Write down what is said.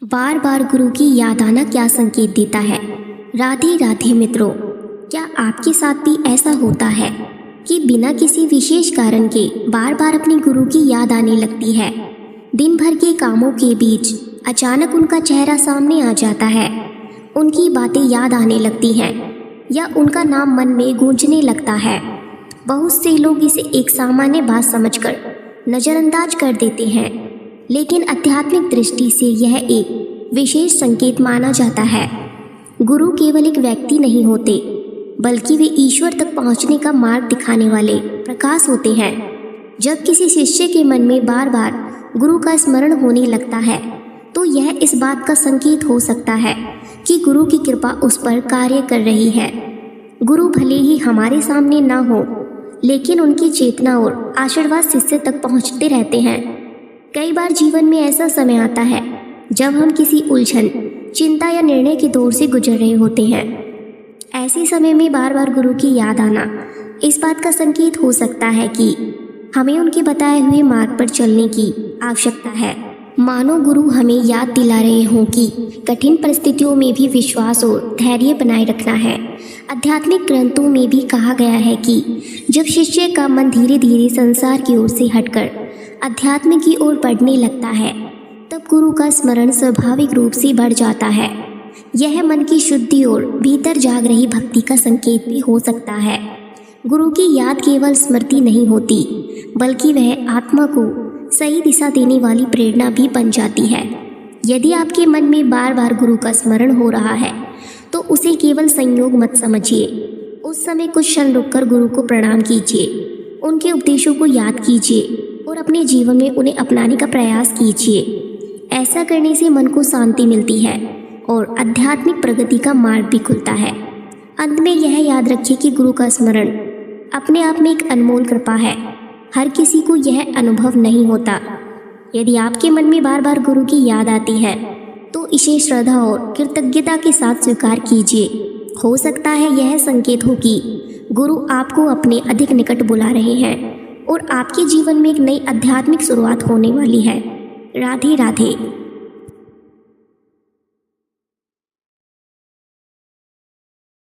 बार बार गुरु की याद आना क्या संकेत देता है। राधे राधे मित्रों, क्या आपके साथ भी ऐसा होता है कि बिना किसी विशेष कारण के बार बार अपने गुरु की याद आने लगती है। दिन भर के कामों के बीच अचानक उनका चेहरा सामने आ जाता है, उनकी बातें याद आने लगती हैं या उनका नाम मन में गूंजने लगता है। बहुत से लोग इसे एक सामान्य बात समझकर नज़रअंदाज कर देते हैं, लेकिन आध्यात्मिक दृष्टि से यह एक विशेष संकेत माना जाता है। गुरु केवल एक व्यक्ति नहीं होते, बल्कि वे ईश्वर तक पहुंचने का मार्ग दिखाने वाले प्रकाश होते हैं। जब किसी शिष्य के मन में बार बार गुरु का स्मरण होने लगता है, तो यह इस बात का संकेत हो सकता है कि गुरु की कृपा उस पर कार्य कर रही है। गुरु भले ही हमारे सामने ना हो, लेकिन उनकी चेतना और आशीर्वाद शिष्य तक पहुंचते रहते हैं। कई बार जीवन में ऐसा समय आता है जब हम किसी उलझन, चिंता या निर्णय के दौर से गुजर रहे होते हैं। ऐसे समय में बार बार गुरु की याद आना इस बात का संकेत हो सकता है कि हमें उनके बताए हुए मार्ग पर चलने की आवश्यकता है। मानो गुरु हमें याद दिला रहे हों कि कठिन परिस्थितियों में भी विश्वास और धैर्य बनाए रखना है। आध्यात्मिक ग्रंथों में भी कहा गया है कि जब शिष्य का मन धीरे धीरे संसार की ओर से हटकर अध्यात्म की ओर बढ़ने लगता है, तब गुरु का स्मरण स्वाभाविक रूप से बढ़ जाता है। यह मन की शुद्धि और भीतर जाग रही भक्ति का संकेत भी हो सकता है। गुरु की याद केवल स्मृति नहीं होती, बल्कि वह आत्मा को सही दिशा देने वाली प्रेरणा भी बन जाती है। यदि आपके मन में बार बार गुरु का स्मरण हो रहा है, तो उसे केवल संयोग मत समझिए। उस समय कुछ क्षण रुककर गुरु को प्रणाम कीजिए, उनके उपदेशों को याद कीजिए और अपने जीवन में उन्हें अपनाने का प्रयास कीजिए। ऐसा करने से मन को शांति मिलती है और आध्यात्मिक प्रगति का मार्ग भी खुलता है। अंत में यह याद रखिए कि गुरु का स्मरण अपने आप में एक अनमोल कृपा है। हर किसी को यह अनुभव नहीं होता। यदि आपके मन में बार बार गुरु की याद आती है, तो इसे श्रद्धा और कृतज्ञता के साथ स्वीकार कीजिए। हो सकता है यह संकेत हो कि गुरु आपको अपने अधिक निकट बुला रहे हैं और आपके जीवन में एक नई आध्यात्मिक शुरुआत होने वाली है। राधे राधे।